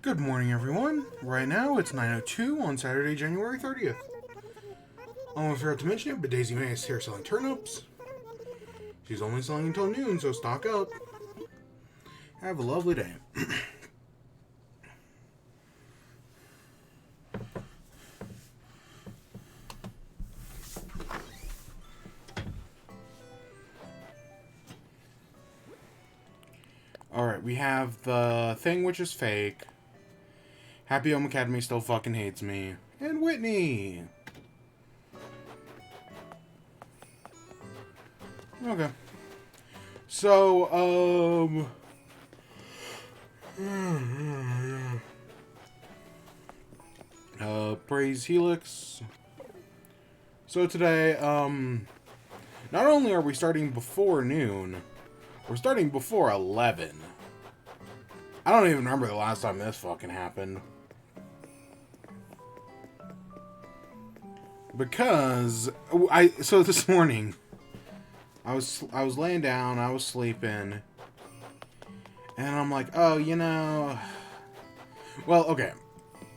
Good morning, everyone. Right now, it's 9:02 on Saturday, January 30th. Almost forgot to mention it, but Daisy May is here selling turnips. She's only selling until noon, so stock up. Have a lovely day. Alright, we have the thing which is fake. Happy Home Academy still fucking hates me. And Whitney! Okay. So, praise Helix. So today, not only are we starting before noon, we're starting before 11. I don't even remember the last time this fucking happened. Because, so this morning, I was laying down, I was sleeping, and I'm like, oh, well, okay.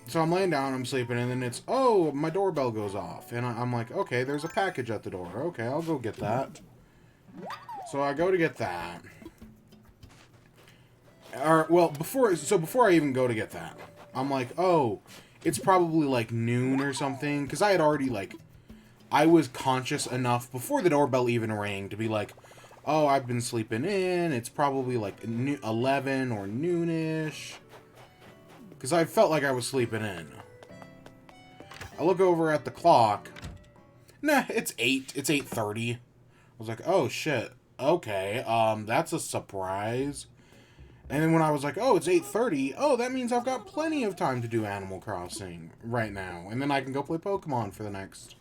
So I'm laying down, I'm sleeping, and then it's, oh, my doorbell goes off. And I'm like, okay, there's a package at the door. Okay, I'll go get that. So I go to get that. Well, before I even go to get that, I'm like, oh, it's probably like noon or something. Because I had already, I was conscious enough before the doorbell even rang to be like, oh, I've been sleeping in. It's probably like 11 or noonish. Because I felt like I was sleeping in. I look over at the clock. Nah, it's 8. It's 8:30. I was like, oh, shit. Okay, that's a surprise. And then when I was like, oh, it's 8:30. Oh, that means I've got plenty of time to do Animal Crossing right now. And then I can go play Pokemon for the next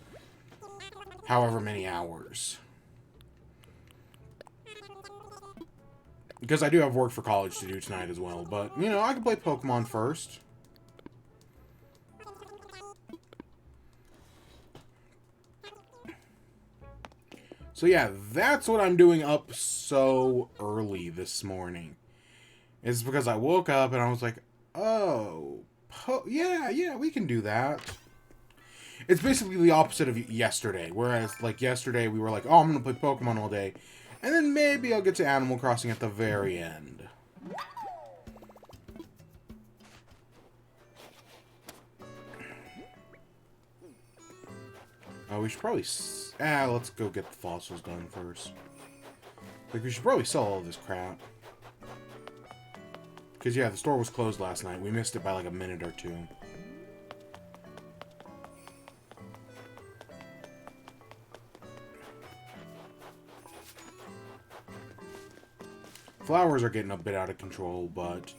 however many hours. Because I do have work for college to do tonight as well. But, I can play Pokemon first. So yeah, that's what I'm doing up so early this morning. It's because I woke up and I was like, oh, yeah, we can do that. It's basically the opposite of yesterday. Whereas, yesterday we were like, oh, I'm going to play Pokemon all day. And then maybe I'll get to Animal Crossing at the very end. Oh, we should probably... let's go get the fossils done first. We should probably sell all this crap. Because, yeah, the store was closed last night. We missed it by, a minute or two. Flowers are getting a bit out of control, but...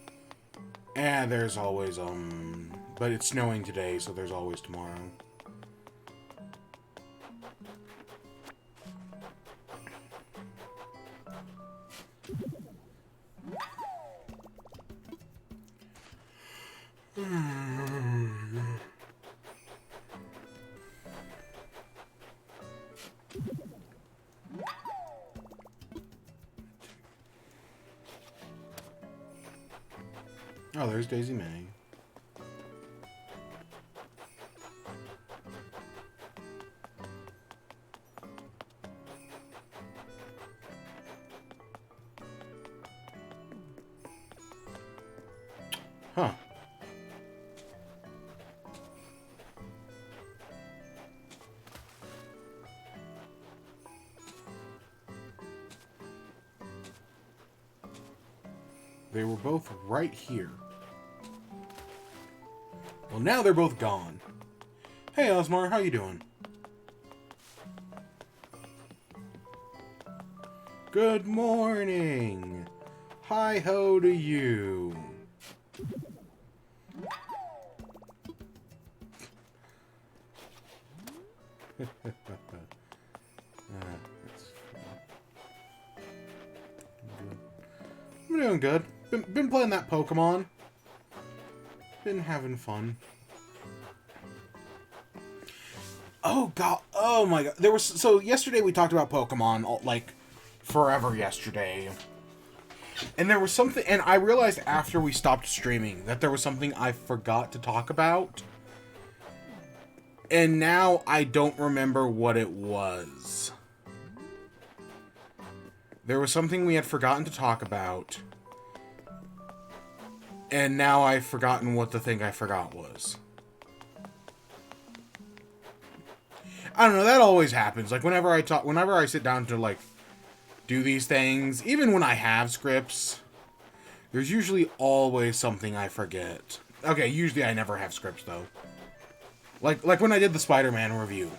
there's always, But it's snowing today, so there's always tomorrow. Oh, there's Daisy May. Huh. They were both right here. Well, now they're both gone. Hey, Osmar, how you doing? Good morning. Hi-ho to you. I'm doing good. Been playing that Pokemon. Been having fun. Oh god, oh my god. So yesterday we talked about Pokemon, forever yesterday. And there was something, and I realized after we stopped streaming that there was something I forgot to talk about. And now I don't remember what it was. There was something we had forgotten to talk about. And now I've forgotten what the thing I forgot was. I don't know, that always happens. Like, whenever I sit down to, like, do these things, even when I have scripts, there's usually always something I forget. Okay, usually I never have scripts, though. Like when I did the Spider-Man review.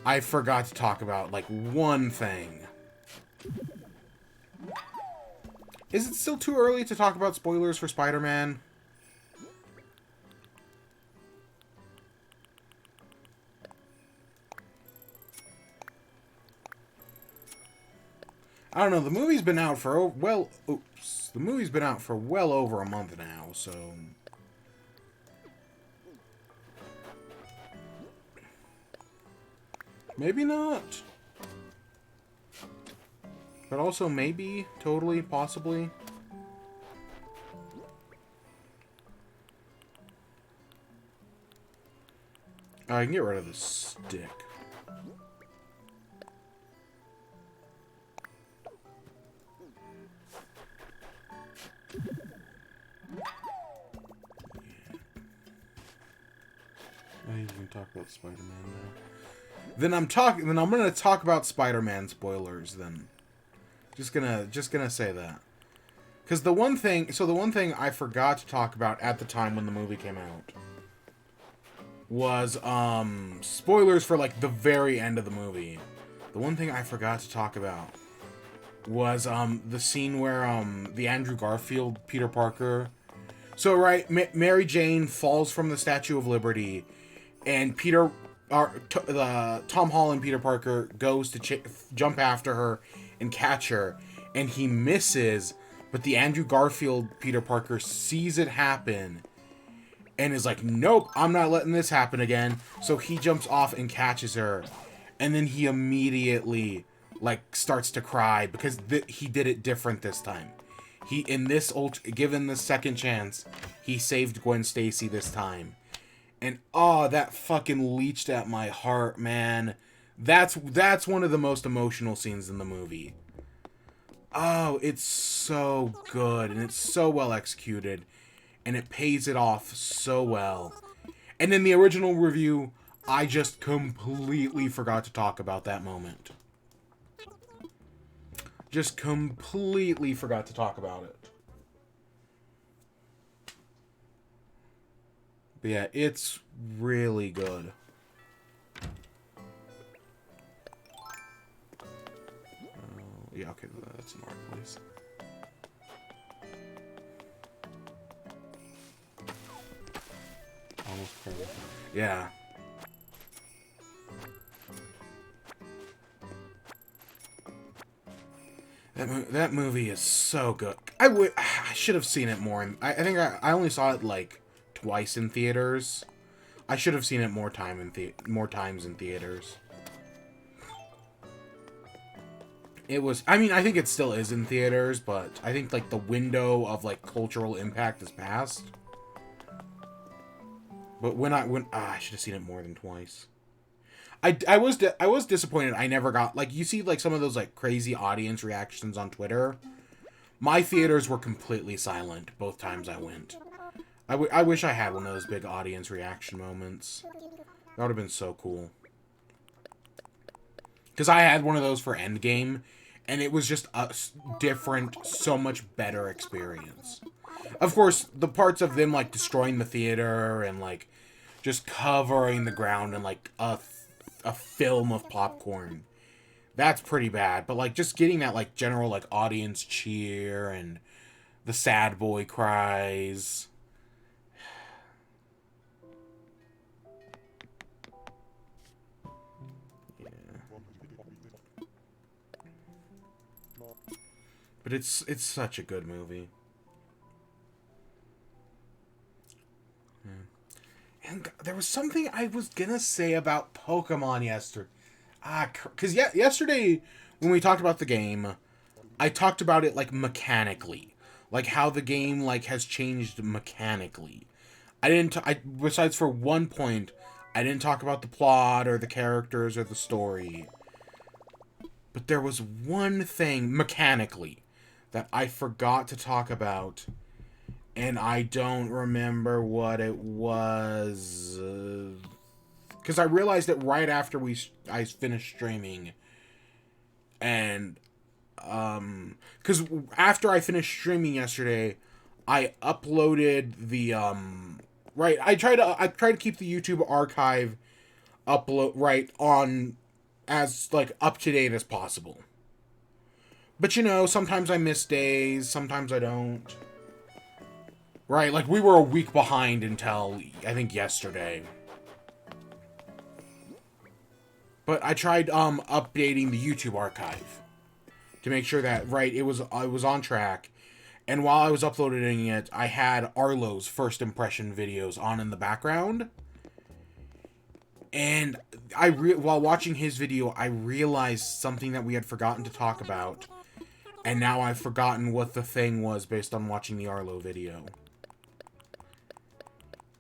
I forgot to talk about, like, one thing. Is it still too early to talk about spoilers for Spider-Man? I don't know, the movie's been out for, the movie's been out for well over a month now, so... Maybe not. But also maybe, totally, possibly. I can get rid of the stick. I can talk about Spider-Man now. Then I'm gonna talk about Spider-Man spoilers then. Just gonna say that. Because the one thing I forgot to talk about at the time when the movie came out was spoilers for like the very end of the movie. The one thing I forgot to talk about was the scene where the Andrew Garfield Peter Parker. So right, Mary Jane falls from the Statue of Liberty, and Tom Holland Peter Parker goes to jump after her and catch her, and he misses, but the Andrew Garfield Peter Parker sees it happen and is like, nope, I'm not letting this happen again. So he jumps off and catches her, and then he immediately like starts to cry because he did it different this time. Given the second chance, he saved Gwen Stacy this time. And oh, that fucking leached at my heart, man. That's one of the most emotional scenes in the movie. Oh, it's so good, and it's so well executed, and it pays it off so well. And in the original review, I just completely forgot to talk about that moment. Just completely forgot to talk about it. But yeah, it's really good. Yeah, okay, that's an art place. Almost perfect. Yeah. That movie is so good. I should have seen it more. I think I only saw it like twice in theaters. I should have seen it more times in theaters. It was, I mean, I think it still is in theaters, but I think like the window of like cultural impact is past. But I should have seen it more than twice. I was disappointed. I never got, like, you see like some of those like crazy audience reactions on Twitter. My theaters were completely silent both times I went. I wish I had one of those big audience reaction moments. That would have been so cool. Because I had one of those for Endgame, and it was just a different, so much better experience. Of course, the parts of them, like, destroying the theater and, like, just covering the ground in, like, a film of popcorn. That's pretty bad. But, like, just getting that, like, general, like, audience cheer and the sad boy cries. But it's such a good movie. Yeah. And there was something I was gonna say about Pokemon yesterday. Because yesterday, when we talked about the game, I talked about it, like, mechanically. Like, how the game, like, has changed mechanically. Besides for one point, I didn't talk about the plot, or the characters, or the story. But there was one thing, mechanically, that I forgot to talk about, and I don't remember what it was. Because I realized it right after I finished streaming. And, because after I finished streaming yesterday, I uploaded the, right, I try to keep the YouTube archive upload, right, on, as, like, up to date as possible. But, you know, sometimes I miss days, sometimes I don't. Right, like, we were a week behind until, I think, yesterday. But I tried, updating the YouTube archive to make sure that, right, it was on track. And while I was uploading it, I had Arlo's first impression videos on in the background. And while watching his video, I realized something that we had forgotten to talk about. And now I've forgotten what the thing was based on watching the Arlo video.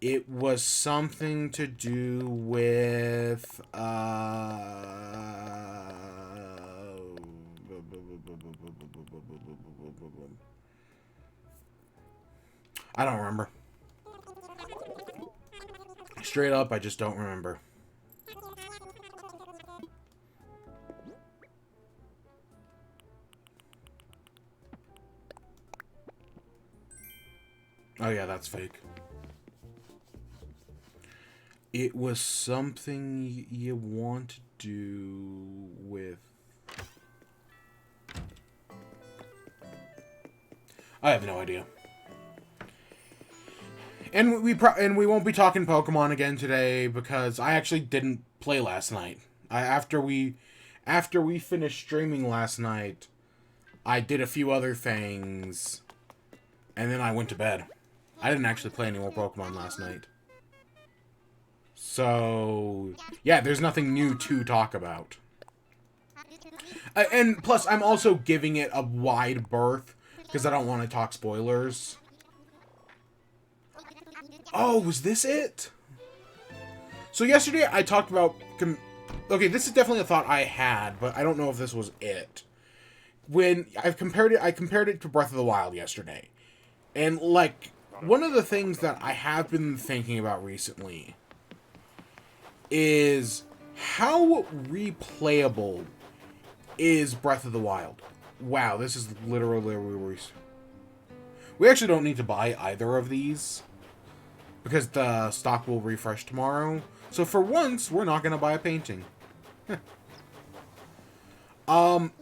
It was something to do with, I don't remember. Straight up, I just don't remember. Oh yeah, that's fake. It was something you want to do with... I have no idea. And we won't be talking Pokemon again today because I actually didn't play last night. After we finished streaming last night, I did a few other things, and then I went to bed. I didn't actually play any more Pokemon last night. So, yeah, there's nothing new to talk about. And plus, I'm also giving it a wide berth because I don't want to talk spoilers. Oh, was this it? So yesterday I talked about... Okay, this is definitely a thought I had, but I don't know if this was it. When I compared it to Breath of the Wild yesterday. And, like, one of the things that I have been thinking about recently is how replayable is Breath of the Wild. Wow, this is literally where we actually don't need to buy either of these because the stock will refresh tomorrow. So for once, we're not going to buy a painting. When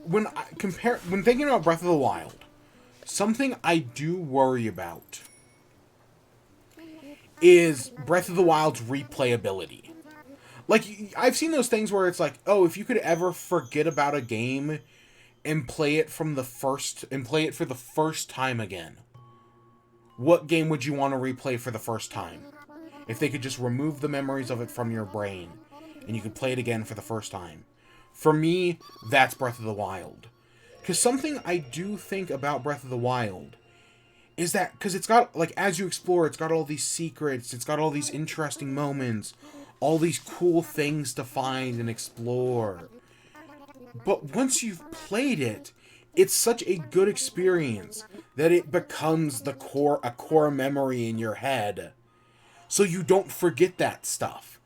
thinking about Breath of the Wild, something I do worry about is Breath of the Wild's replayability. Like, I've seen those things where it's like, oh, if you could ever forget about a game and play it for the first time again, what game would you want to replay for the first time? If they could just remove the memories of it from your brain and you could play it again for the first time. For me, that's Breath of the Wild. Because something I do think about Breath of the Wild is that, because it's got, like, as you explore, it's got all these secrets, it's got all these interesting moments, all these cool things to find and explore. But once you've played it, it's such a good experience that it becomes a core memory in your head. So you don't forget that stuff.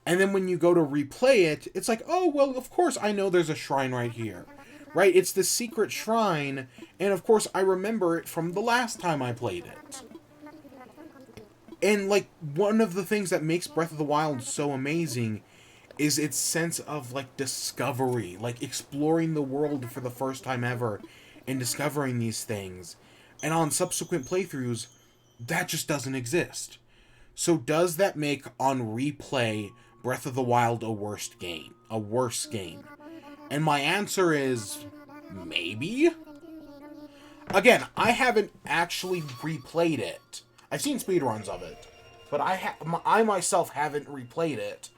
And then when you go to replay it, it's like, oh, well, of course I know there's a shrine right here. Right? It's the secret shrine, and of course I remember it from the last time I played it. And, like, one of the things that makes Breath of the Wild so amazing is its sense of, like, discovery. Like, exploring the world for the first time ever and discovering these things. And on subsequent playthroughs, that just doesn't exist. So does that make, on replay, Breath of the Wild a worse game? And my answer is, maybe? Again, I haven't actually replayed it. I've seen speedruns of it, but I myself haven't replayed it.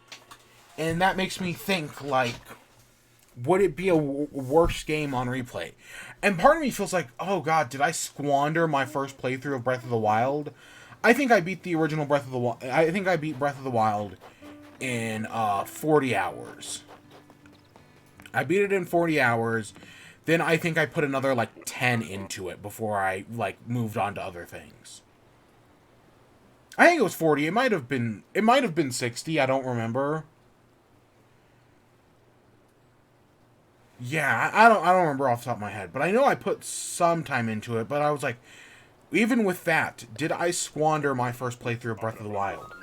And that makes me think, like, would it be a worse game on replay? And part of me feels like, oh god, did I squander my first playthrough of Breath of the Wild? I think I beat the original Breath of the Wild. I think I beat Breath of the Wild in 40 hours. I beat it in 40 hours. Then I think I put another like 10 into it before I like moved on to other things. I think it was 40. It might have been 60. I don't remember. Yeah, I don't remember off the top of my head, but I know I put some time into it, but I was like, even with that, did I squander my first playthrough of Breath of the Wild?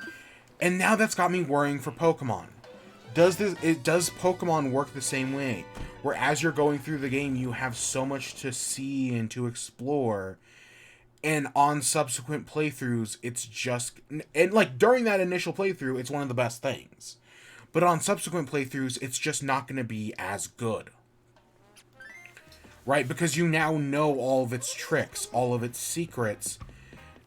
And now that's got me worrying for Pokemon. Does Pokemon work the same way? Where as you're going through the game, you have so much to see and to explore, and on subsequent playthroughs, it's just... And, like, during that initial playthrough, it's one of the best things. But on subsequent playthroughs, it's just not going to be as good. Right? Because you now know all of its tricks, all of its secrets.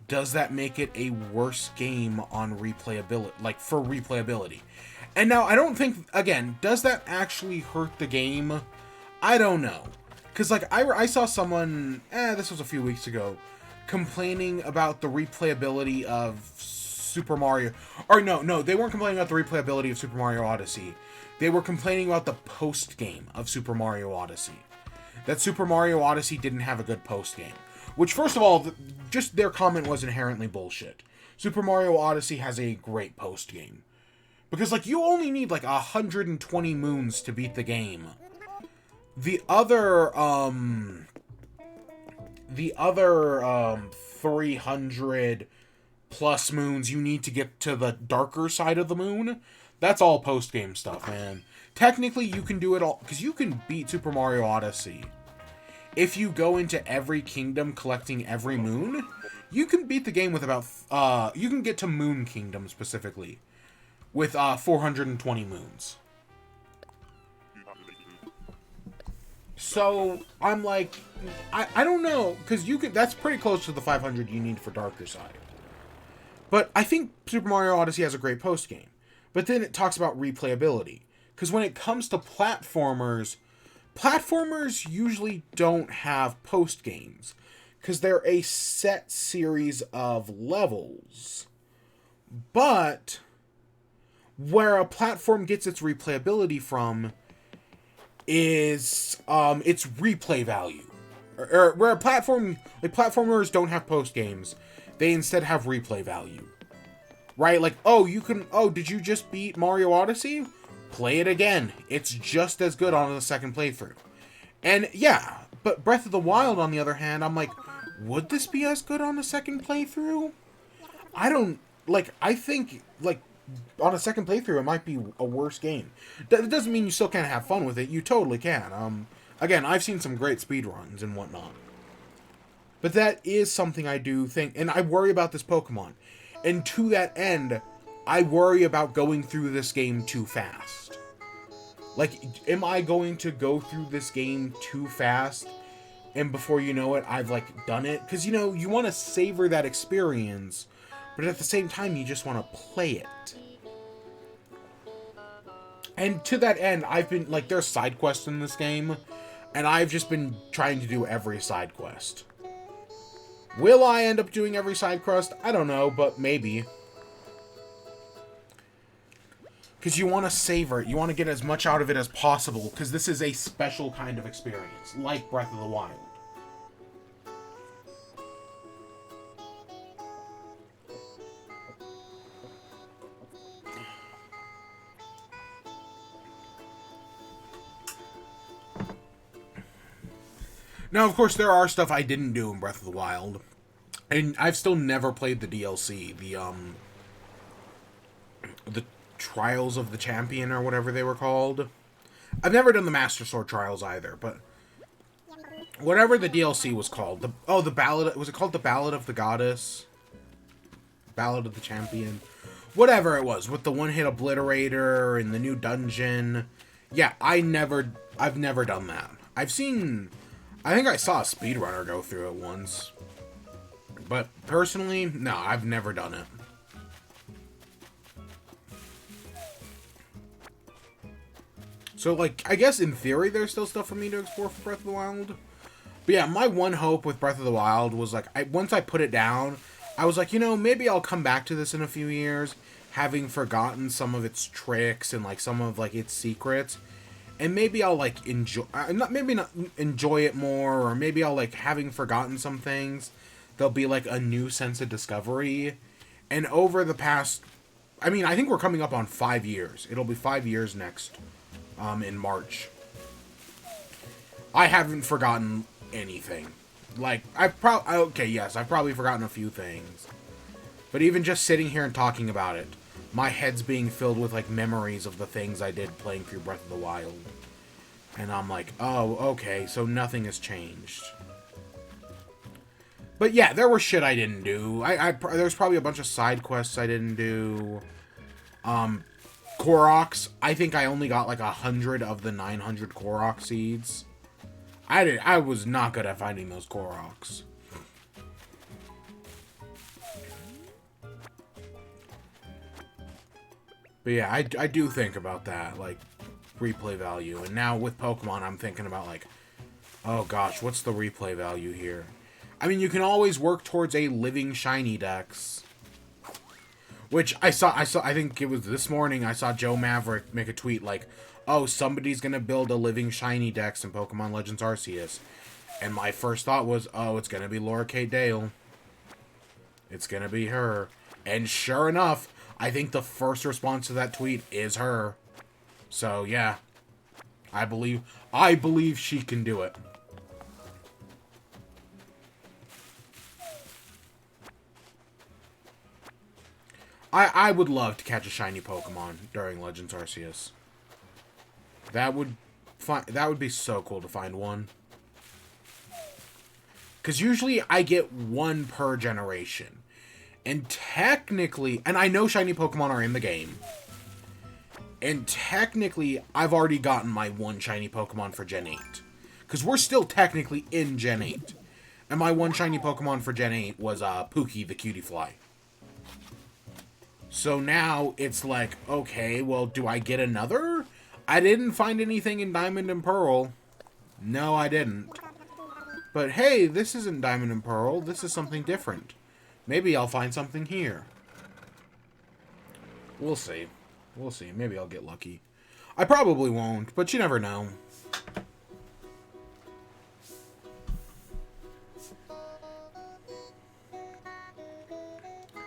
Does that make it a worse game on replayability? Like, for replayability? And now, I don't think... Again, does that actually hurt the game? I don't know. Because, like, I saw someone... this was a few weeks ago... complaining about the replayability of Super Mario... Or no, they weren't complaining about the replayability of Super Mario Odyssey. They were complaining about the post-game of Super Mario Odyssey. That Super Mario Odyssey didn't have a good post-game. Which, first of all, just their comment was inherently bullshit. Super Mario Odyssey has a great post-game. Because, like, you only need, like, 120 moons to beat the game. The other 300 plus moons you need to get to the darker side of the moon, that's all post-game stuff, man. Technically, you can do it all, because you can beat Super Mario Odyssey. If you go into every kingdom collecting every moon, you can beat the game with about, you can get to Moon Kingdom specifically, with 420 moons. So, I'm like, I don't know, because that's pretty close to the 500 you need for Darker Side. But I think Super Mario Odyssey has a great post-game. But then it talks about replayability. Because when it comes to platformers usually don't have post-games. Because they're a set series of levels. But where a platform gets its replayability from is its replay value. Or where a platform, like platformers don't have post games, they instead have replay value. Right? Like, did you just beat Mario Odyssey? Play it again. It's just as good on the second playthrough. And yeah, but Breath of the Wild, on the other hand, I'm like, would this be as good on the second playthrough? I think, on a second playthrough, it might be a worse game. That doesn't mean you still can't have fun with it. You totally can. Again, I've seen some great speedruns and whatnot. But that is something I do think, and I worry about this Pokemon. And to that end, I worry about going through this game too fast. Like, am I going to go through this game too fast, and before you know it, I've, done it? Because, you want to savor that experience, but at the same time, you just want to play it. And to that end, I've been, there's side quests in this game, and I've just been trying to do every side quest. Will I end up doing every side quest? I don't know, but maybe. Because you want to savor it. You want to get as much out of it as possible, because this is a special kind of experience, like Breath of the Wild. Now, of course, there are stuff I didn't do in Breath of the Wild. And I've still never played the DLC. The Trials of the Champion, or whatever they were called. I've never done the Master Sword Trials either, but whatever the DLC was called. The Ballad... Was it called the Ballad of the Goddess? Ballad of the Champion? Whatever it was, with the one-hit obliterator and the new dungeon. Yeah, I've never done that. I think I saw a speedrunner go through it once. But personally, no, I've never done it. So, like, I guess in theory there's still stuff for me to explore for Breath of the Wild. But yeah, my one hope with Breath of the Wild was, like, once I put it down, I was like, you know, maybe I'll come back to this in a few years, having forgotten some of its tricks and, like, some of, like, its secrets. And maybe I'll, like, maybe not enjoy it more, or maybe I'll, like, having forgotten some things, there'll be, like, a new sense of discovery. And over the past, I mean, I think we're coming up on 5 years. It'll be 5 years next, in March. I haven't forgotten anything. Like, I've probably forgotten a few things. But even just sitting here and talking about it, my head's being filled with, like, memories of the things I did playing through Breath of the Wild. And I'm like, oh, okay, so nothing has changed. But yeah, there was shit I didn't do. There's probably a bunch of side quests I didn't do. Koroks, I think I only got, like, 100 of the 900 Korok seeds. I was not good at finding those Koroks. But yeah, I do think about that, like, replay value. And now with Pokemon, I'm thinking about, like, oh gosh, what's the replay value here? I mean, you can always work towards a living shiny dex. Which I think it was this morning, I saw Joe Maverick make a tweet like, oh, somebody's gonna build a living shiny dex in Pokemon Legends Arceus. And my first thought was, oh, it's gonna be Laura Kate Dale. It's gonna be her. And sure enough, I think the first response to that tweet is her. So, yeah. I believe she can do it. I would love to catch a shiny Pokemon during Legends Arceus. That would be so cool to find one. Because usually I get one per generation. And technically, and I know shiny Pokemon are in the game. And technically, I've already gotten my one shiny Pokemon for Gen 8. Because we're still technically in Gen 8. And my one shiny Pokemon for Gen 8 was Pookie the Cutie Fly. So now it's like, okay, well, do I get another? I didn't find anything in Diamond and Pearl. No, I didn't. But hey, this isn't Diamond and Pearl. This is something different. Maybe I'll find something here. We'll see. We'll see. Maybe I'll get lucky. I probably won't, but you never know.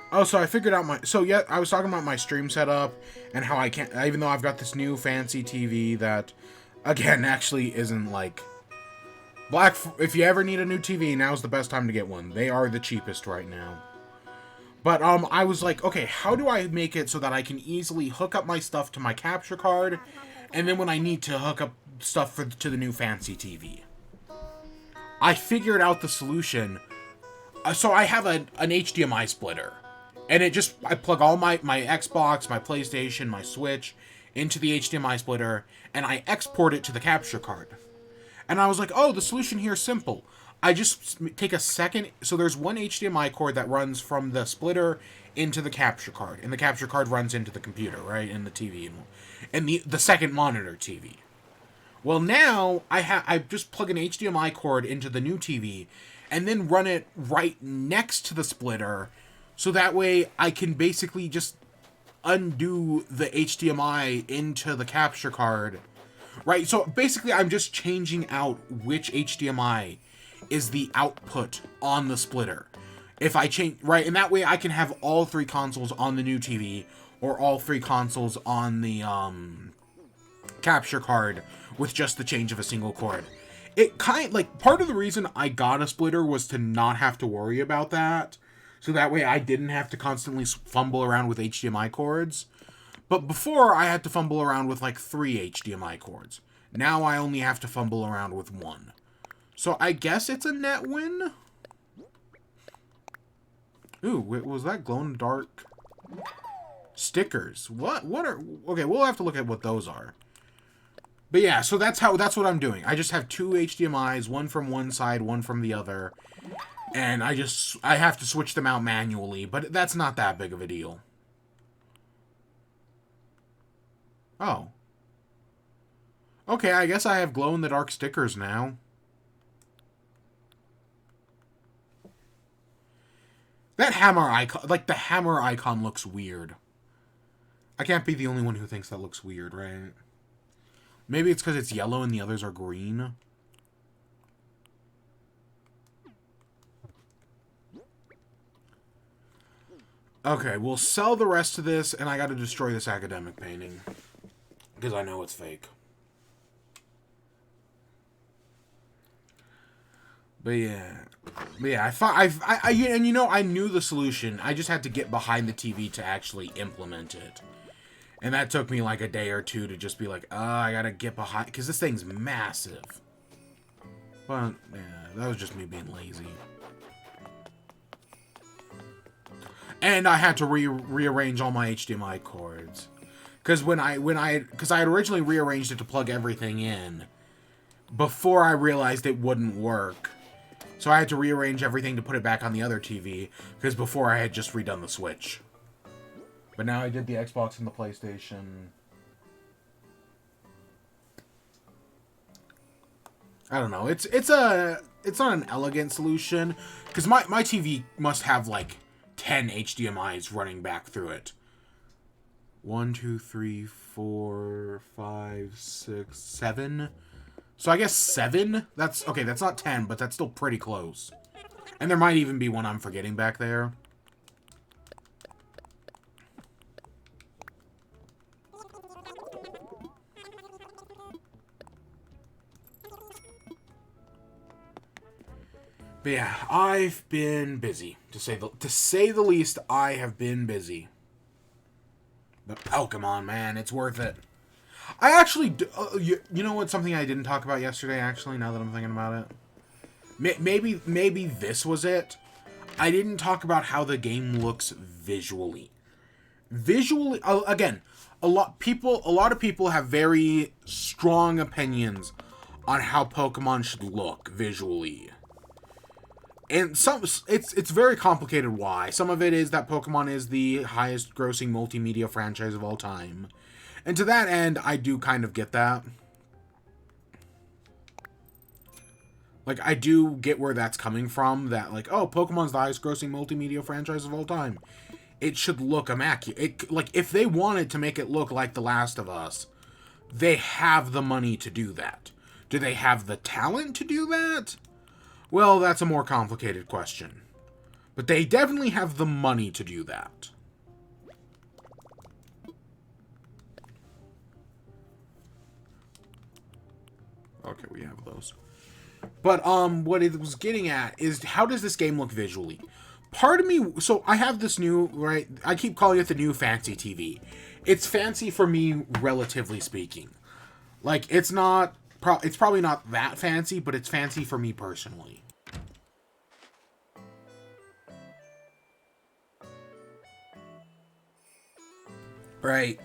Oh, so I figured out my... So, yeah, I was talking about my stream setup and how I can't... Even though I've got this new fancy TV that, again, actually isn't, like... If you ever need a new TV, now's the best time to get one. They are the cheapest right now. But, I was like, okay, how do I make it so that I can easily hook up my stuff to my capture card, and then when I need to hook up stuff to the new fancy TV? I figured out the solution. So I have an HDMI splitter. And I plug all my Xbox, my PlayStation, my Switch into the HDMI splitter, and I export it to the capture card. And I was like, oh, the solution here is simple. I just take a second, so there's one HDMI cord that runs from the splitter into the capture card, and the capture card runs into the computer, right, in the TV, and the second monitor TV. Well, now I just plug an HDMI cord into the new TV, and then run it right next to the splitter, so that way I can basically just undo the HDMI into the capture card. Right, so basically I'm just changing out which HDMI is the output on the splitter. If I change, right, and that way I can have all three consoles on the new TV, or all three consoles on the capture card with just the change of a single cord. It part of the reason I got a splitter was to not have to worry about that. So that way I didn't have to constantly fumble around with HDMI cords. But before, I had to fumble around with, like, 3 HDMI cords. Now I only have to fumble around with 1. So I guess it's a net win? Ooh, was that glow-in-the-dark stickers? What are... Okay, we'll have to look at what those are. But yeah, so that's what I'm doing. I just have 2 HDMIs, one from one side, one from the other. And I have to switch them out manually, but that's not that big of a deal. Oh. Okay, I guess I have glow-in-the-dark stickers now. That hammer icon, like, the hammer icon looks weird. I can't be the only one who thinks that looks weird, right? Maybe it's because it's yellow and the others are green. Okay, we'll sell the rest of this, and I gotta destroy this academic painting. Because I know it's fake. But yeah. I thought, and you know, I knew the solution. I just had to get behind the TV to actually implement it. And that took me like a day or two to just be like, I gotta get behind, because this thing's massive. But, yeah, that was just me being lazy. And I had to rearrange all my HDMI cords. Because because I had originally rearranged it to plug everything in before I realized it wouldn't work. So I had to rearrange everything to put it back on the other TV, because before I had just redone the Switch. But now I did the Xbox and the PlayStation. I don't know. It's not an elegant solution, because my TV must have like 10 HDMIs running back through it. 1, 2, 3, 4, 5, 6, 7. So I guess 7? That's okay, that's not 10, but that's still pretty close. And there might even be one I'm forgetting back there. But yeah, I've been busy, to say the least. I have been busy. But Pokemon, man, it's worth it. I actually, you know what? Something I didn't talk about yesterday. Actually, now that I'm thinking about it, maybe this was it. I didn't talk about how the game looks visually. Visually, again, a lot of people have very strong opinions on how Pokemon should look visually. And it's very complicated why. Some of it is that Pokemon is the highest grossing multimedia franchise of all time. And to that end, I do kind of get that. Like, I do get where that's coming from, that like, oh, Pokemon's the highest grossing multimedia franchise of all time. It should look immaculate. Like, if they wanted to make it look like The Last of Us, they have the money to do that. Do they have the talent to do that? Well, that's a more complicated question. But they definitely have the money to do that. Okay, we have those. But, what it was getting at is, how does this game look visually? Part of me, so I have this new, right, I keep calling it the new fancy TV. It's fancy for me, relatively speaking. Like, it's probably not that fancy, but it's fancy for me personally. Right.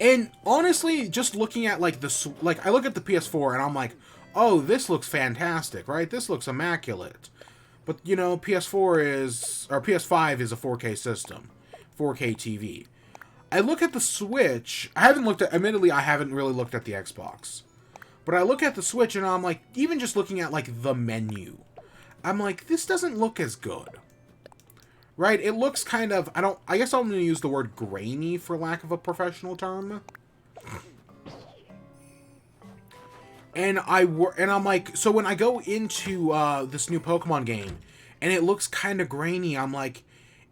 And honestly, just looking at like I look at the PS4 and I'm like, oh, this looks fantastic, right? This looks immaculate. But you know, PS5 is a 4K system, 4K TV. I look at the Switch. Admittedly, I haven't really looked at the Xbox. But I look at the Switch and I'm like, even just looking at like the menu, I'm like, this doesn't look as good. Right? It looks kind of, I guess I'm going to use the word grainy for lack of a professional term. And I'm like, so when I go into this new Pokemon game and it looks kind of grainy, I'm like,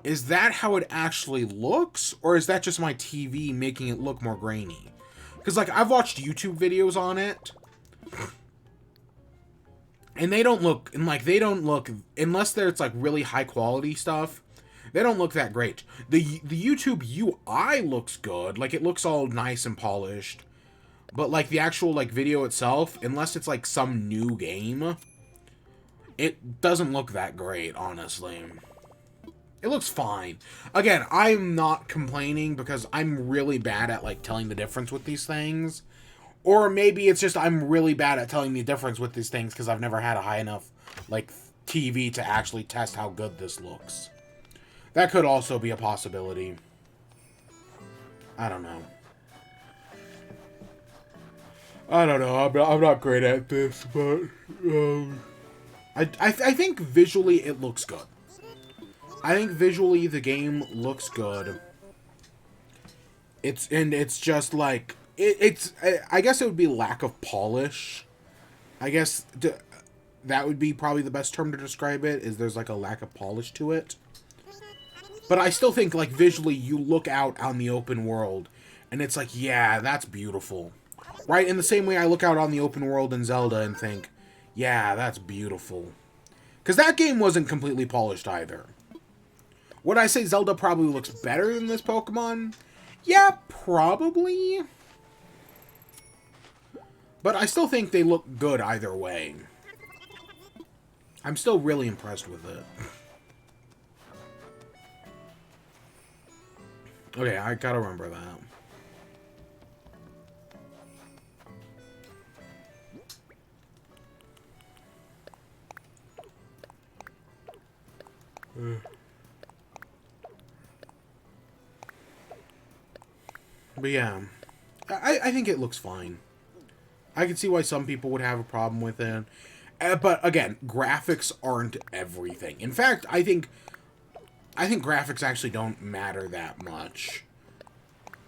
is that how it actually looks? Or is that just my TV making it look more grainy? Because like, I've watched YouTube videos on it. And they don't look, unless it's like really high quality stuff, they don't look that great. The YouTube UI looks good. Like, it looks all nice and polished. But, like, the actual, like, video itself, unless it's, like, some new game, it doesn't look that great, honestly. It looks fine. Again, I'm not complaining because I'm really bad at, like, telling the difference with these things. Or maybe it's just I'm really bad at telling the difference with these things because I've never had a high enough, like, TV to actually test how good this looks. That could also be a possibility. I don't know. I don't know. I'm not great at this, but I think visually it looks good. I think visually the game looks good. It's just like I guess it would be lack of polish. I guess that would be probably the best term to describe it. Is there's like a lack of polish to it. But I still think like visually you look out on the open world and it's like, yeah, that's beautiful. Right? In the same way I look out on the open world in Zelda and think, yeah, that's beautiful. Because that game wasn't completely polished either. Would I say Zelda probably looks better than this Pokemon? Yeah, probably. But I still think they look good either way. I'm still really impressed with it. Okay, I gotta remember that. But yeah, I think it looks fine. I can see why some people would have a problem with it. But again, graphics aren't everything. In fact, I think graphics actually don't matter that much.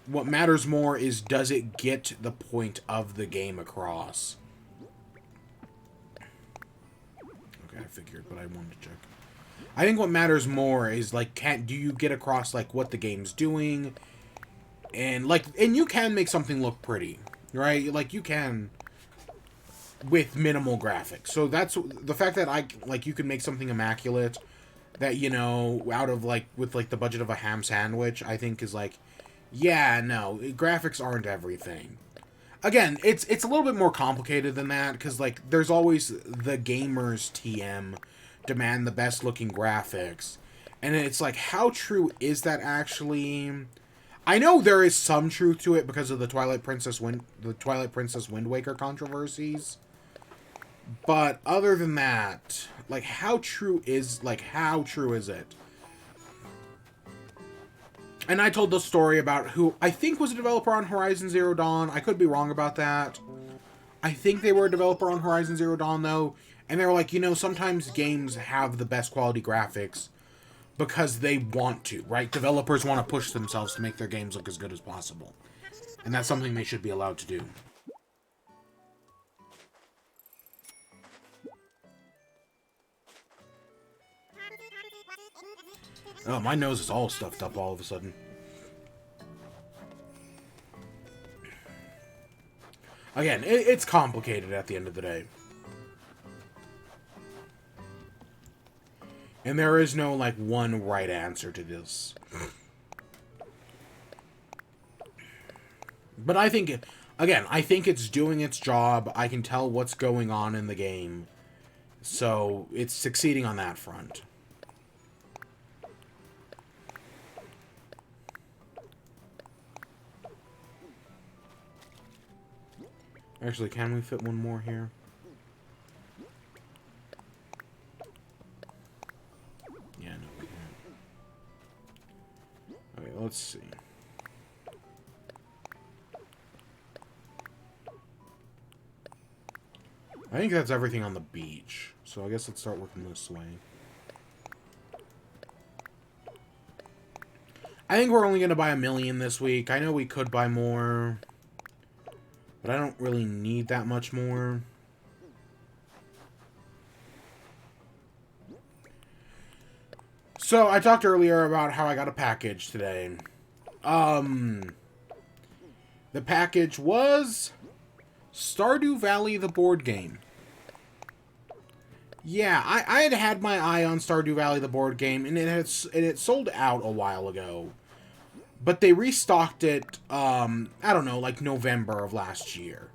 What matters more is, does it get the point of the game across? Okay, I figured, but I wanted to check. I think what matters more is, like, do you get across, like, what the game's doing? And, like, and you can make something look pretty, right? Like, you can with minimal graphics. So that's the fact that you can make something immaculate that, you know, out of, like, with, like, the budget of a ham sandwich, I think is, like, yeah, no, graphics aren't everything. Again, it's a little bit more complicated than that, because, like, there's always the gamers TM demand the best looking graphics. And it's like, how true is that actually? I know there is some truth to it because of the Twilight Princess Wind Waker controversies. But other than that, like, how true is it? And I told the story about who I think was a developer on Horizon Zero Dawn. I could be wrong about that. I think they were a developer on Horizon Zero Dawn, though. And they were like, you know, sometimes games have the best quality graphics because they want to, right? Developers want to push themselves to make their games look as good as possible. And that's something they should be allowed to do. Oh, my nose is all stuffed up all of a sudden. Again, it's complicated at the end of the day. And there is no, like, one right answer to this. But I think, again, I think it's doing its job. I can tell what's going on in the game. So, it's succeeding on that front. Actually, can we fit one more here? Yeah, no, we can't. Okay, let's see. I think that's everything on the beach. So I guess let's start working this way. I think we're only going to buy 1 million this week. I know we could buy more, but I don't really need that much more. So, I talked earlier about how I got a package today. The package was Stardew Valley, the board game. Yeah, I had my eye on Stardew Valley, the board game, and it sold out a while ago. But they restocked it, I don't know, like November of last year.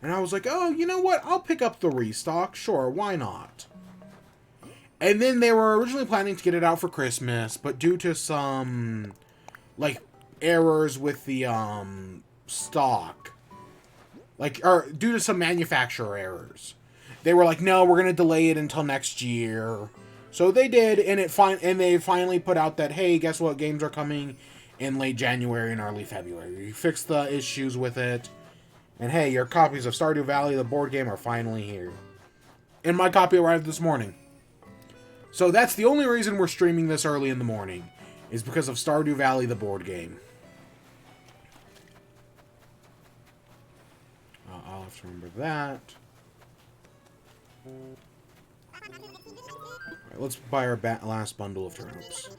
And I was like, oh, you know what? I'll pick up the restock. Sure, why not? And then they were originally planning to get it out for Christmas, but due to some, like, errors with the, stock, like, or due to some manufacturer errors, they were like, no, we're going to delay it until next year. So they did, and they finally put out that, hey, guess what? Games are coming in late January and early February. We fixed the issues with it, And hey, your copies of Stardew Valley, the board game, are finally here. And my copy arrived this morning. So that's the only reason we're streaming this early in the morning, is because of Stardew Valley, the board game. I'll have to remember that. Alright, let's buy our last bundle of turnips.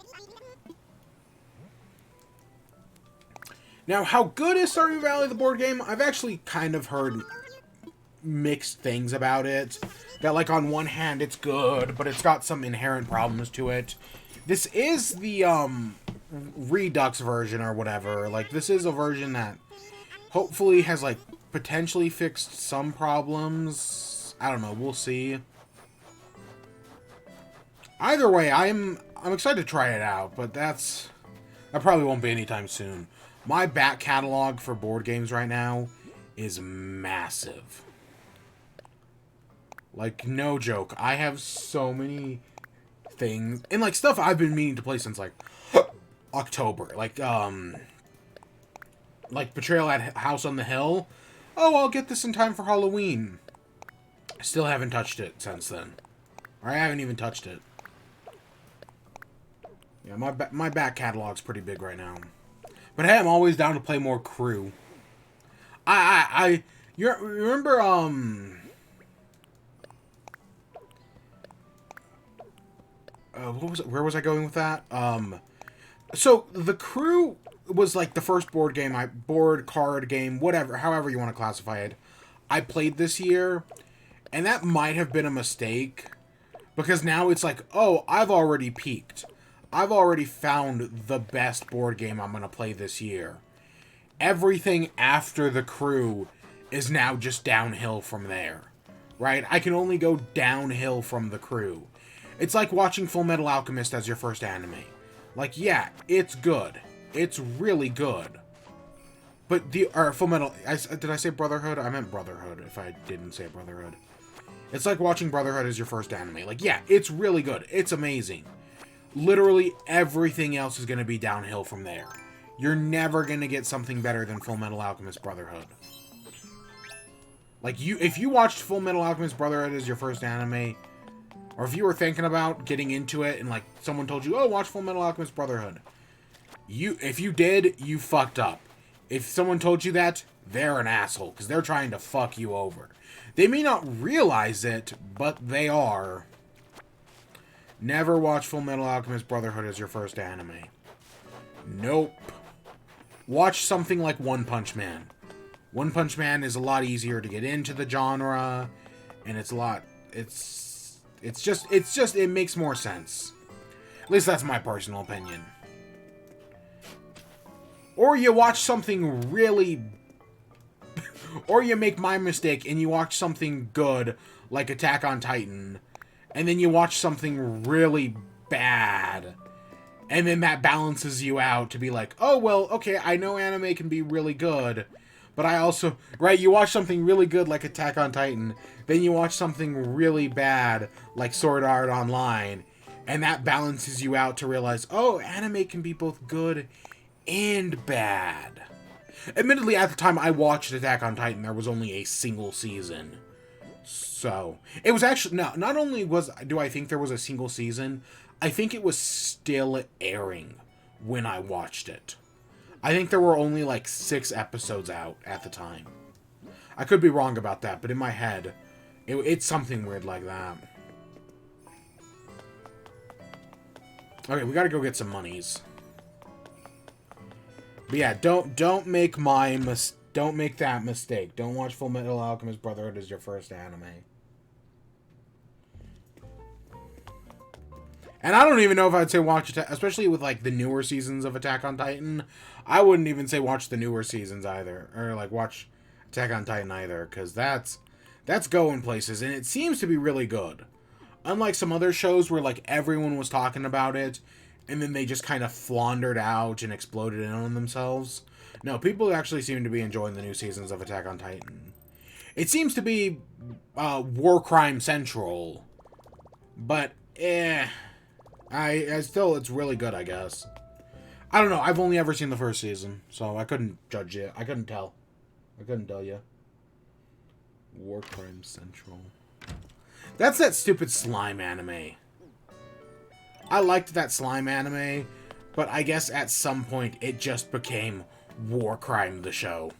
Now, how good is Stardew Valley, the board game? I've actually kind of heard mixed things about it. That, like, on one hand, it's good, but it's got some inherent problems to it. This is the, Redux version or whatever. Like, this is a version that hopefully has, like, potentially fixed some problems. I don't know, we'll see. Either way, I'm excited to try it out, but that probably won't be anytime soon. My back catalog for board games right now is massive. Like, no joke. I have so many things. And, like, stuff I've been meaning to play since, like, October. Like Betrayal at House on the Hill. Oh, I'll get this in time for Halloween. I still haven't touched it since then. Or I haven't even touched it. Yeah, my back catalog's pretty big right now. But hey, I'm always down to play more Crew. You remember, what was it? Where was I going with that? So the Crew was like the first board card game, whatever, however you want to classify it, I played this year, and that might have been a mistake, because now it's like, oh, I've already peaked. I've already found the best board game I'm going to play this year. Everything after the Crew is now just downhill from there. Right? I can only go downhill from the Crew. It's like watching Full Metal Alchemist as your first anime. Like, yeah, it's good. It's really good. But Full Metal... did I say Brotherhood? I meant Brotherhood, if I didn't say Brotherhood. It's like watching Brotherhood as your first anime. Like, yeah, it's really good. It's amazing. Literally everything else is going to be downhill from there. You're never going to get something better than Full Metal Alchemist Brotherhood. Like, if you watched Full Metal Alchemist Brotherhood as your first anime, or if you were thinking about getting into it and, like, someone told you, oh, watch Full Metal Alchemist Brotherhood, if you did, you fucked up. If someone told you that, they're an asshole, because they're trying to fuck you over. They may not realize it, but they are. Never watch Full Metal Alchemist Brotherhood as your first anime. Nope. Watch something like One Punch Man. One Punch Man is a lot easier to get into the genre, and it makes more sense. At least that's my personal opinion. Or you watch something really... or you make my mistake and you watch something good, like Attack on Titan, and then you watch something really bad, and then that balances you out to be like, oh, well, okay, I know anime can be really good, but I also... Right, you watch something really good like Attack on Titan, then you watch something really bad like Sword Art Online, and that balances you out to realize, oh, anime can be both good and bad. Admittedly, at the time I watched Attack on Titan, there was only a single season. So, it was actually... No, not only do I think there was a single season, I think it was still airing when I watched it. I think there were only like 6 episodes out at the time. I could be wrong about that, but in my head, it's something weird like that. Okay, we gotta go get some monies. But yeah, don't make that mistake. Don't watch Full Metal Alchemist Brotherhood as your first anime. And I don't even know if I'd say watch it, especially with like the newer seasons of Attack on Titan. I wouldn't even say watch the newer seasons either, or like watch Attack on Titan either, because that's going places, and it seems to be really good. Unlike some other shows where like everyone was talking about it, and then they just kind of floundered out and exploded in on themselves. No, people actually seem to be enjoying the new seasons of Attack on Titan. It seems to be war crime central, but I still, it's really good, I guess. I don't know, I've only ever seen the first season, so I couldn't judge it. I couldn't tell you. War Crime Central. That's that stupid slime anime. I liked that slime anime, but I guess at some point it just became War Crime the show.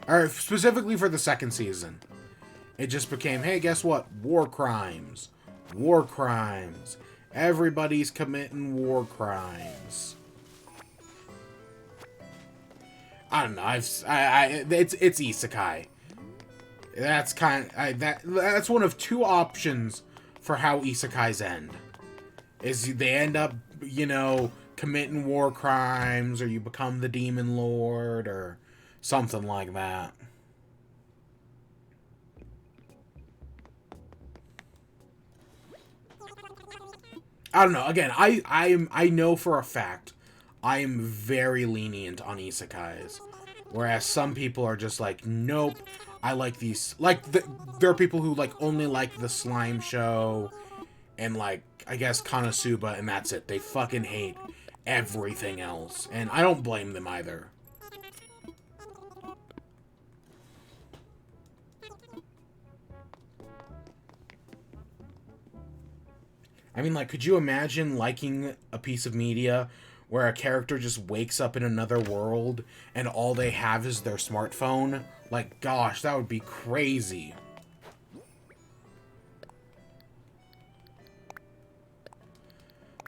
Or specifically for the second season. It just became, hey, guess what? War crimes. War crimes. Everybody's committing war crimes. I don't know. It's isekai. That's one of two options for how isekais end. Is they end up, you know, committing war crimes, or you become the demon lord, or something like that. I don't know. Again, I know for a fact I am very lenient on isekais, whereas some people are just like, nope. I like these. There are people who like only like the slime show, and like I guess Konosuba, and that's it. They fucking hate everything else, and I don't blame them either. I mean, like, could you imagine liking a piece of media where a character just wakes up in another world and all they have is their smartphone? Like, gosh, that would be crazy.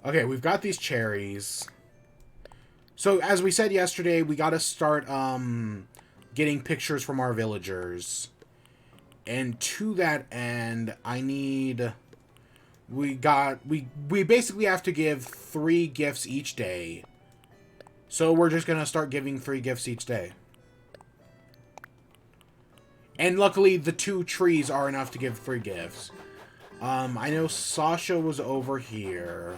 Okay, we've got these cherries. So, as we said yesterday, we gotta start, getting pictures from our villagers. And to that end, I need... We basically have to give 3 gifts each day. So we're just gonna start giving 3 gifts each day. And luckily, the 2 trees are enough to give 3 gifts. I know Sasha was over here.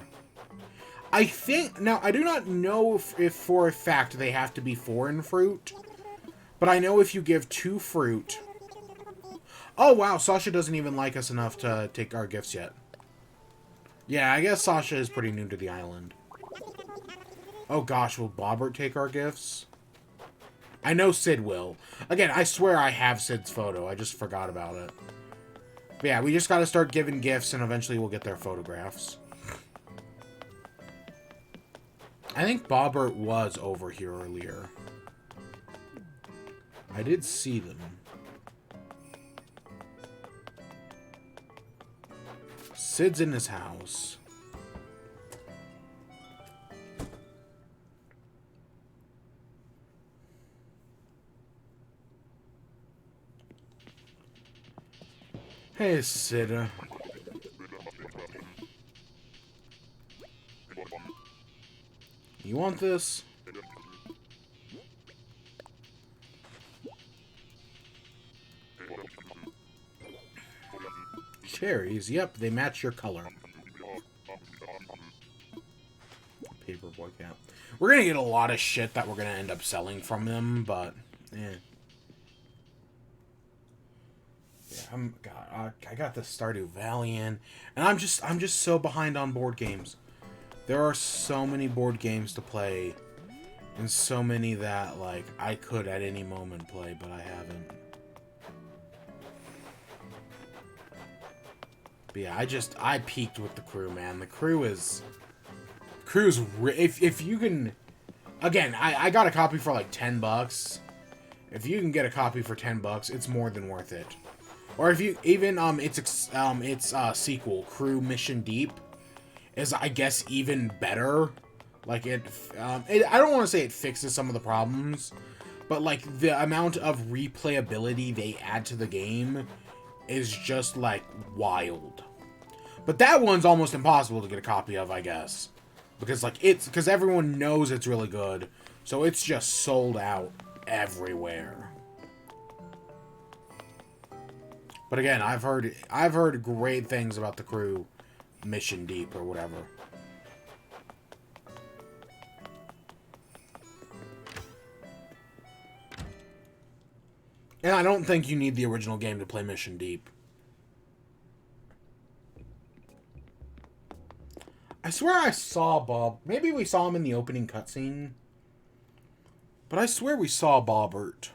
I think... Now, I do not know if for a fact they have to be foreign fruit. But I know if you give 2 fruit... Oh, wow, Sasha doesn't even like us enough to take our gifts yet. Yeah, I guess Sasha is pretty new to the island. Oh gosh, will Bobbert take our gifts? I know Sid will. Again, I swear I have Sid's photo. I just forgot about it. But yeah, we just gotta start giving gifts and eventually we'll get their photographs. I think Bobbert was over here earlier. I did see them. Sid's in his house. Hey, Sid. You want this? Cherries, yep, they match your color. Paperboy cap. We're gonna get a lot of shit that we're gonna end up selling from them, but eh. Yeah, God, I got the Stardew Valley in, and I'm just so behind on board games. There are so many board games to play, and so many that like I could at any moment play, but I haven't. But yeah, I peaked with the crew, man. The crew's if you can, again, I got a copy for like $10. If you can get a copy for $10, it's more than worth it. Or if you even its sequel, Crew Mission Deep, is I guess even better. Like I don't want to say it fixes some of the problems, but like the amount of replayability they add to the game is just like wild. But that one's almost impossible to get a copy of, I guess, because everyone knows it's really good, so it's just sold out everywhere. But again, I've heard great things about the Crew Mission Deep or whatever. And I don't think you need the original game to play Mission Deep. I swear I saw Bob. Maybe we saw him in the opening cutscene. But I swear we saw Bobbert.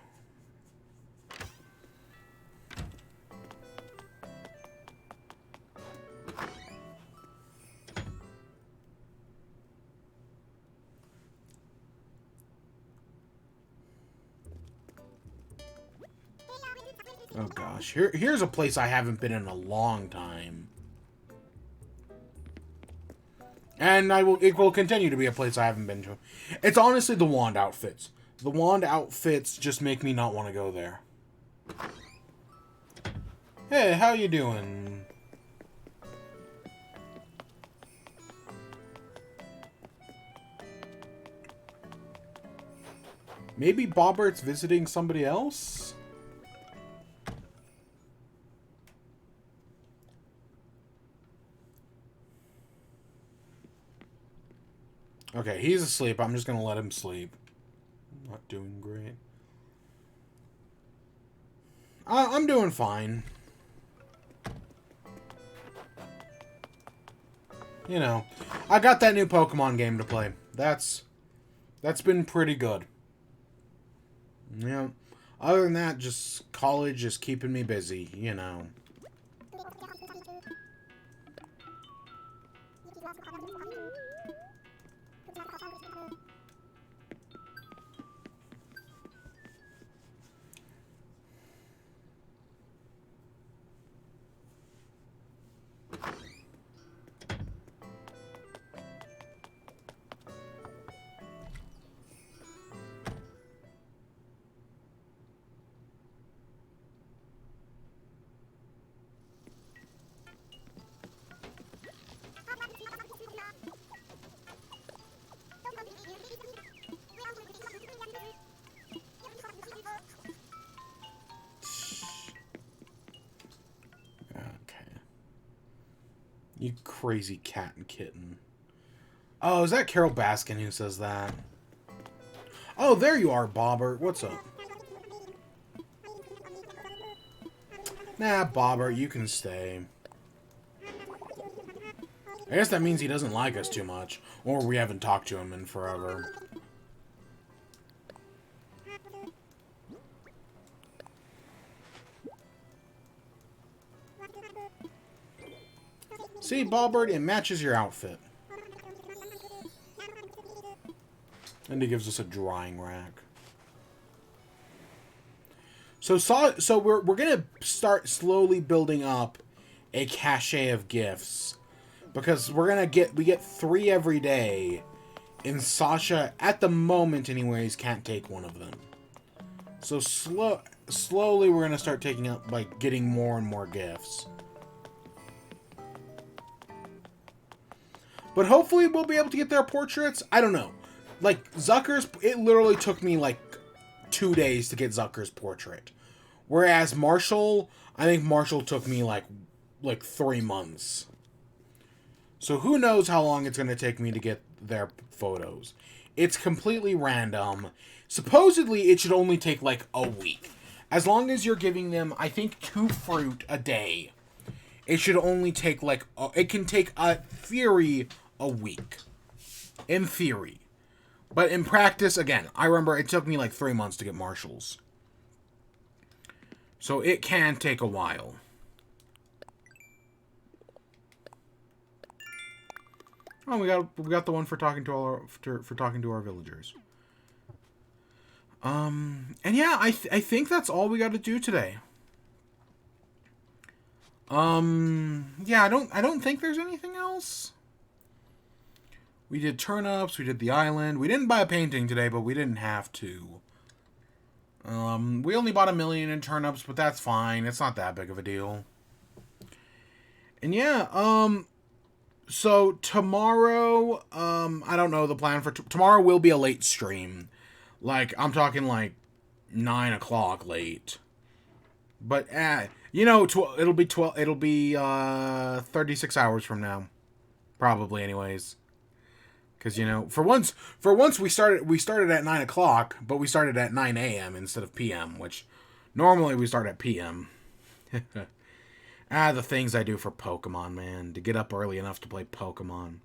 Oh gosh, here's a place I haven't been in a long time. And it will continue to be a place I haven't been to. It's honestly the wand outfits. The wand outfits just make me not want to go there. Hey, how you doing? Maybe Bobbert's visiting somebody else? Okay, he's asleep. I'm just gonna let him sleep. Not doing great. I'm doing fine. You know, I got that new Pokemon game to play. That's been pretty good. Yeah. Other than that, just college is keeping me busy, you know. You crazy cat and kitten. Oh, is that Carol Baskin who says that? Oh, there you are, Bobbert. What's up? Nah, Bobbert, you can stay. I guess that means he doesn't like us too much. Or we haven't talked to him in forever. See, Bobbert, it matches your outfit. And he gives us a drying rack. So we're gonna start slowly building up a cache of gifts. Because we get 3 every day. And Sasha, at the moment anyways, can't take one of them. So slowly we're gonna start taking up, like, getting more and more gifts. But hopefully we'll be able to get their portraits. I don't know. Like, Zucker's, it literally took me, like, 2 days to get Zucker's portrait. Whereas Marshall, I think Marshall took me, like 3 months. So who knows how long it's going to take me to get their photos. It's completely random. Supposedly, it should only take, like, a week. As long as you're giving them, I think, 2 fruit a day. It should only take, like, it can take, theory, a week. In theory. But in practice, again, I remember it took me, like, 3 months to get Marshall's. So it can take a while. Oh, we got the one for talking to our villagers. And yeah, I think that's all we got to do today. Yeah, I don't think there's anything else. We did turnips, we did the island. We didn't buy a painting today, but we didn't have to. We only bought 1 million in turnips, but that's fine. It's not that big of a deal. And yeah, so tomorrow, I don't know the plan for tomorrow will be a late stream. Like, I'm talking like 9 o'clock late. But, you know, it'll be 36 hours from now. Probably, anyways. Because, you know, for once we started at 9 o'clock, but we started at 9 a.m. instead of p.m., which normally we start at p.m. The things I do for Pokemon, man. To get up early enough to play Pokemon.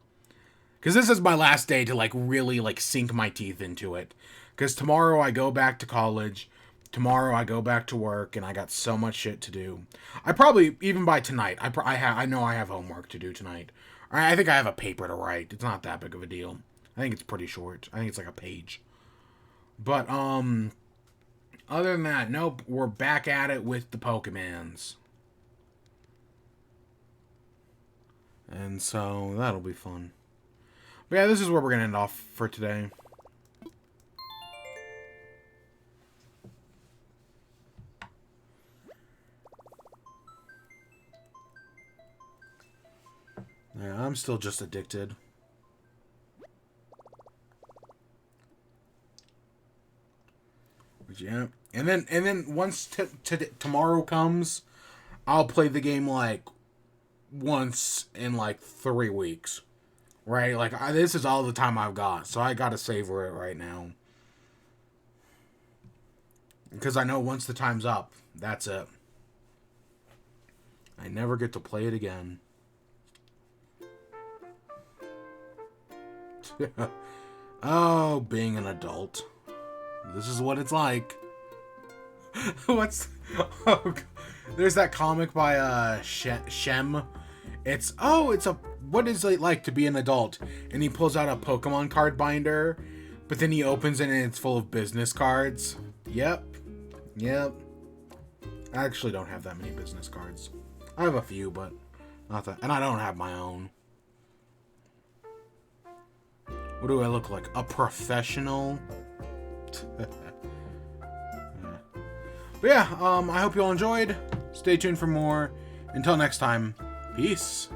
Because this is my last day to, like, really, like, sink my teeth into it. Because tomorrow I go back to college. Tomorrow I go back to work, and I got so much shit to do. I probably, even by tonight, I know I have homework to do tonight. I think I have a paper to write. It's not that big of a deal. I think it's pretty short. I think it's like a page. But, Other than that, nope, we're back at it with the Pokemons. And so, that'll be fun. But yeah, this is where we're going to end off for today. Yeah, I'm still just addicted. But yeah, and then once tomorrow comes, I'll play the game like once in like 3 weeks, right? Like this is all the time I've got, so I gotta savor it right now because I know once the time's up, that's it. I never get to play it again. Oh, being an adult. This is what it's like. Oh, there's that comic by Shem. It's a what is it like to be an adult? And he pulls out a Pokemon card binder, but then he opens it and it's full of business cards. Yep. I actually don't have that many business cards. I have a few, but not that, and I don't have my own. What do I look like? A professional? But yeah, I hope you all enjoyed. Stay tuned for more. Until next time, peace.